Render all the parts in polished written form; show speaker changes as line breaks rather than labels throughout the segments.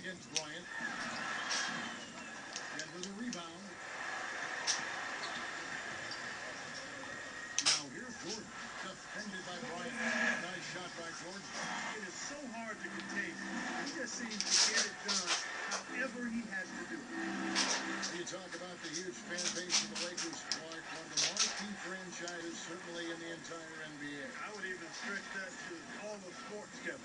against Bryant. And with a rebound. Now here's Jordan. Defended by Bryant. Nice shot by Jordan.
It is so hard to contain. He just seems to get it done however he has to do it.
You talk about the huge fan base of the Lakers, Clark. One of the marquee franchises, certainly in the entire NBA.
I would even stretch that to all of sports, Kevin.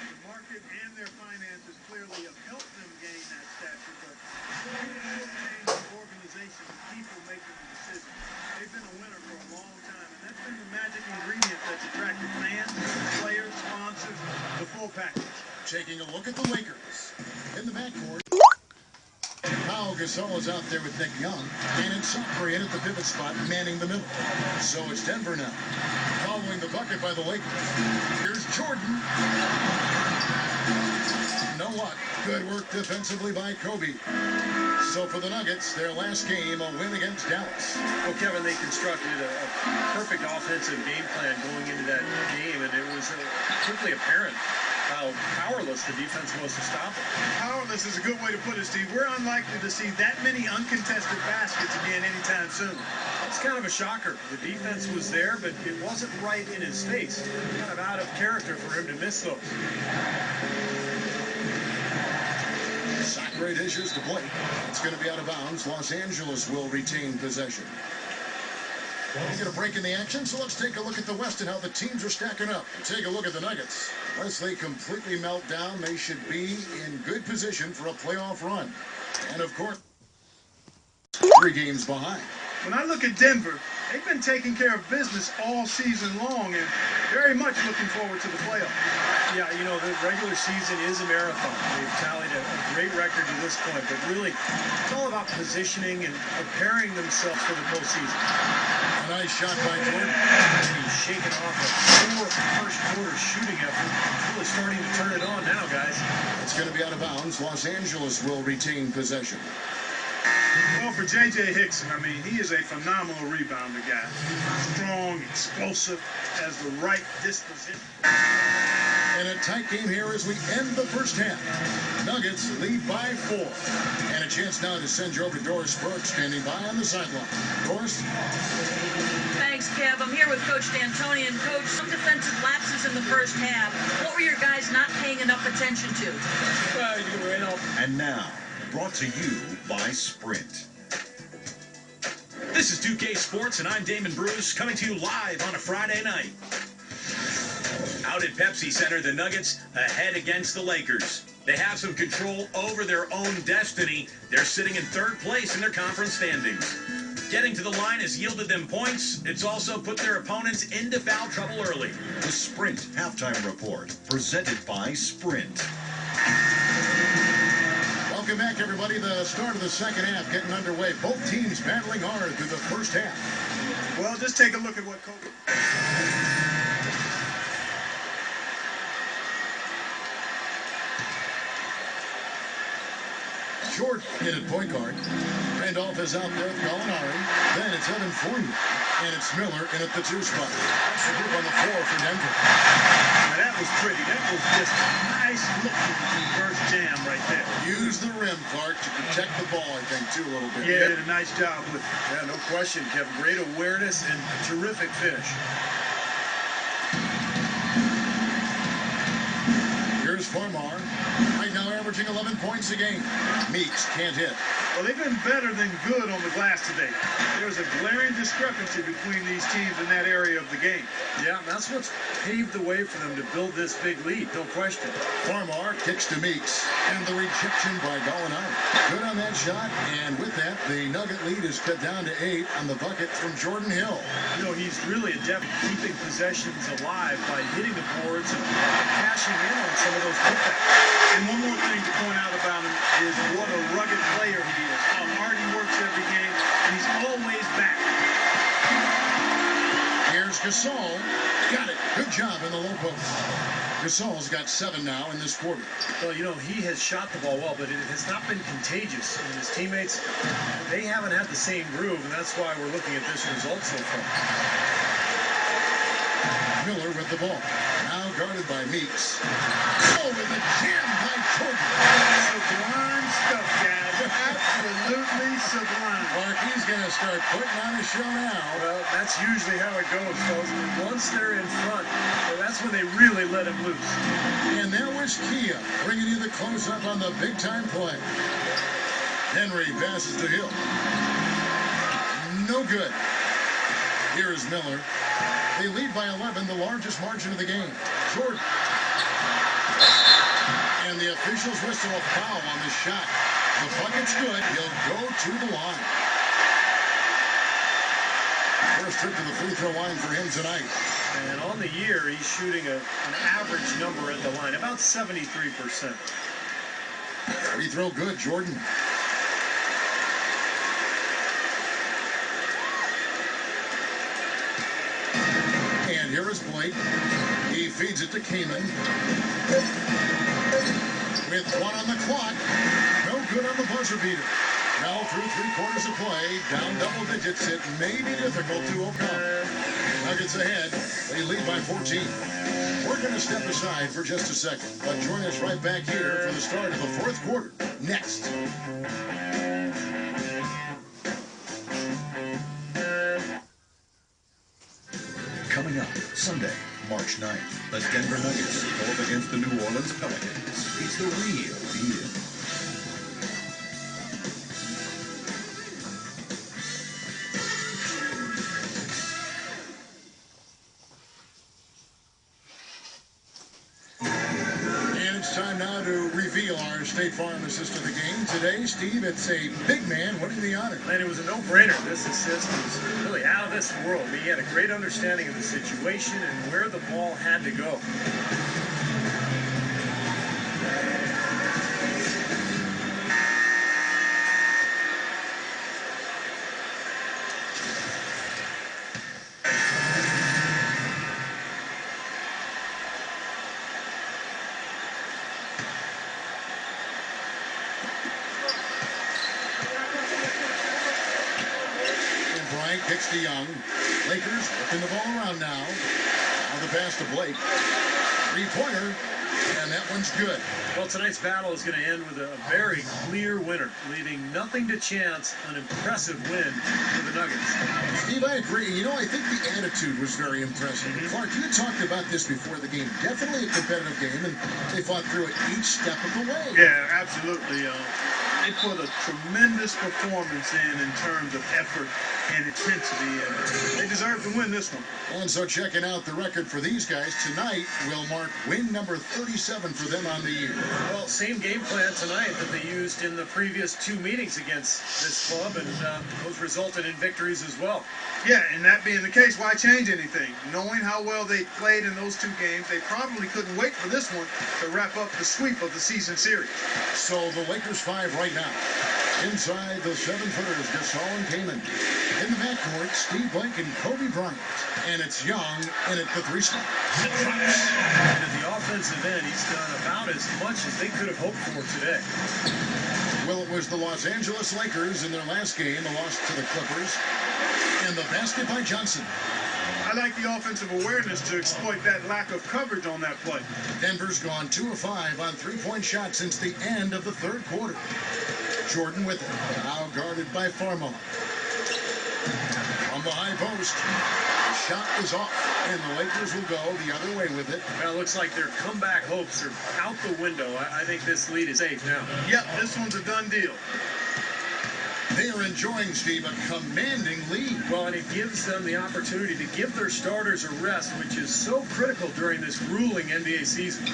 The market and their finances clearly have helped them gain that stature, but it changed the organization and people making the decisions. They've been a winner for a long time, and that's been the magic ingredient that's attracted fans, players, sponsors, the full package.
Taking a look at the Lakers. In the backcourt, Pau Gasol is out there with Nick Young, and it's Sacre in at the pivot spot, manning the middle. So it's Denver now, following the bucket by the Lakers. Here's Jordan. Know what? Good work defensively by Kobe. So for the Nuggets, their last game, a win against Dallas.
Well, Kevin, they constructed a perfect offensive game plan going into that game, and it was quickly apparent how powerless the defense was to stop it.
Powerless is a good way to put it, Steve. We're unlikely to see that many uncontested baskets again anytime soon.
It's kind of a shocker. The defense was there, but it wasn't right in his face. Kind of out of character for him to miss those.
Sacre dishes to Blake. It's going to be out of bounds. Los Angeles will retain possession. We get a break in the action, so let's take a look at the West and how the teams are stacking up. Take a look at the Nuggets. Unless they completely melt down, they should be in good position for a playoff run. And of course, 3 games behind.
When I look at Denver, they've been taking care of business all season long and very much looking forward to the playoffs.
Yeah, you know, the regular season is a marathon. They've tallied a great record to this point, but really, it's all about positioning and preparing themselves for the postseason.
A nice shot by Jordan.
And he's shaking off a poor first quarter shooting effort. Really starting to turn it on now, guys.
It's going to be out of bounds. Los Angeles will retain possession.
Well, for J.J. Hickson, I mean, he is a phenomenal rebounder guy. Strong, explosive, has the right disposition.
And a tight game here as we end the first half. Nuggets lead by 4. And a chance now to send you over to Doris Burke, standing by on the sideline. Doris?
Thanks, Kev. I'm here with Coach D'Antoni. And, Coach, some defensive lapses in the first half. What were your guys not paying enough attention to?
And now, brought to you by Sprint. This is 2K Sports, and I'm Damon Bruce, coming to you live on a Friday night. Out at Pepsi Center, the Nuggets ahead against the Lakers. They have some control over their own destiny. They're sitting in 3rd place in their conference standings. Getting to the line has yielded them points. It's also put their opponents into foul trouble early.
The Sprint Halftime Report, presented by Sprint.
Welcome back, everybody. The start of the second half getting underway. Both teams battling hard through the first half.
Well, just take a look at what Kobe...
Jordan in at point guard. Randolph is out there with Gallinari. Then it's Evan Fournier. And it's Miller in at the 2 spot. That's the group on the floor for Denver.
Now, that was pretty. That was just a nice looking reverse jam right there.
Use the rim, Clark, to protect the ball, I think, too, a little bit.
Yeah, did a nice job with it.
Yeah, no question, Kevin. Great awareness and terrific finish.
Here's Farmar. Right now averaging 11 points a game. Meeks can't hit.
Well, they've been better than good on the glass today. There's a glaring discrepancy between these teams in that area of the game.
Yeah, that's what's paved the way for them to build this big lead, no question.
Farmar kicks to Meeks. And the rejection by Gallinari. Good on that shot. And with that, the Nugget lead is cut down to 8 on the bucket from Jordan Hill.
You know, he's really adept at keeping possessions alive by hitting the boards and cashing in on some of those putbacks.
And one more thing to point out about him is what a rugged player he is. How hard he works every game, and he's always back.
Here's Gasol. Got it. Good job in the low post. Gasol's got 7 now in this quarter.
Well, you know, he has shot the ball well, but it has not been contagious. And his teammates, they haven't had the same groove, and that's why we're looking at this result so far.
Miller with the ball. Now guarded by Meeks. Oh, with a jam by Jordan.
Sublime stuff, guys. Absolutely sublime.
Clark, he's going to start putting on a show now.
Well, that's usually how it goes, folks. Once they're in front, well, that's when they really let him loose.
And there was Kia bringing you the close-up on the big-time play. Henry passes to Hill. No good. Here is Miller. They lead by 11, the largest margin of the game. Jordan. And the officials whistle a foul on the shot. The bucket's good. He'll go to the line. First trip to the free throw line for him tonight.
And on the year, he's shooting an average number at the line, about 73%.
Free throw good, Jordan. And here is Blake. He feeds it to Kaman. With 1 on the clock. No good on the buzzer beater. Now through 3/4 of play, down double digits. It may be difficult to overcome. Nuggets ahead. They lead by 14. We're going to step aside for just a second, but join us right back here for the start of the fourth quarter. Next.
Coming up Sunday, March 9th, the Denver Nuggets go up against the New Orleans Pelicans. It's the real deal.
And it's time now to reveal our State Farm assist of the game. Today, Steve, it's a big man winning the honor.
And it was a no-brainer. This assist was really out of this world. He had a great understanding of the situation and where the ball had to go.
Bryant kicks to Young. Lakers whipping the ball around now. Now the pass to Blake. Three-pointer, and that one's good.
Well, tonight's battle is going to end with a very clear winner, leaving nothing to chance an impressive win for the Nuggets.
Steve, I agree. You know, I think the attitude was very impressive. Clark, you talked about this before the game. Definitely a competitive game, and they fought through it each step of the way.
Yeah, absolutely. They put a tremendous performance in terms of effort and intensity, and they deserve to win this one.
And so checking out the record for these guys tonight will mark win number 37 for them on the year.
Well, same game plan tonight that they used in the previous two meetings against this club, and those resulted in victories as well.
Yeah, and that being the case, why change anything? Knowing how well they played in those two games, they probably couldn't wait for this one to wrap up the sweep of the season series.
So the Lakers 5 right now. Inside the 7-footers, Gasol and Kaman. In the backcourt, Steve Blake and Kobe Bryant. And it's Young in at the 3-spot.
And at the offensive end, he's done about as much as they could have hoped for today.
Well, it was the Los Angeles Lakers in their last game, a loss to the Clippers. And the basket by Johnson.
I like the offensive awareness to exploit that lack of coverage on that play.
Denver's gone 2 of 5 on 3-point shots since the end of the third quarter. Jordan with it, now guarded by Farmo. From the high post, the shot is off, and the Lakers will go the other way with it.
Well, it looks like their comeback hopes are out the window. I think this lead is safe now.
Yep, this one's a done deal.
They are enjoying, Steve, a commanding lead.
Well, and it gives them the opportunity to give their starters a rest, which is so critical during this grueling NBA season.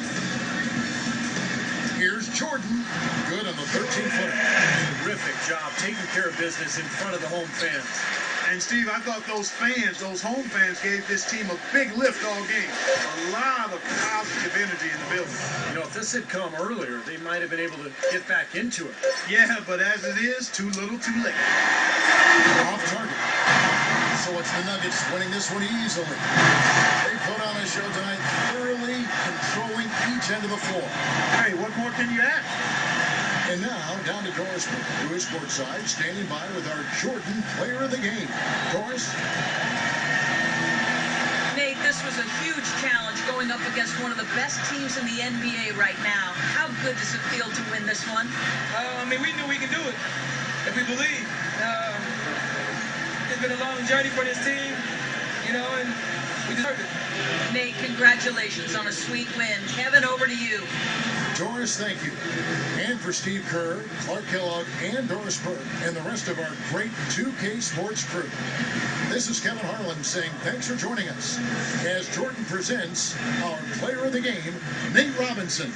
Here's Jordan, good on the 13-footer.
Terrific job taking care of business in front of the home fans.
And Steve, I thought those home fans gave this team a big lift all game. A lot of positive energy in the building.
You know, if this had come earlier, they might have been able to get back into it.
Yeah, but as it is, too little, too late.
Off target. So it's the Nuggets winning this one easily. They put on a show tonight, thoroughly controlling each end of the floor.
Hey, what more can you add?
And now, down to Doris, who is courtside, standing by with our Jordan player of the game. Doris?
Nate, this This was a huge challenge going up against one of the best teams in the NBA right now. How good does it feel to win this one?
I mean, we knew we could do it if we believe. It's been a long journey for this team, you know, and we deserve it.
Nate, congratulations on a sweet win. Kevin, over to you.
Doris, thank you. And for Steve Kerr, Clark Kellogg, and Doris Burke, and the rest of our great 2K Sports crew. This is Kevin Harlan saying thanks for joining us as Jordan presents our player of the game, Nate Robinson.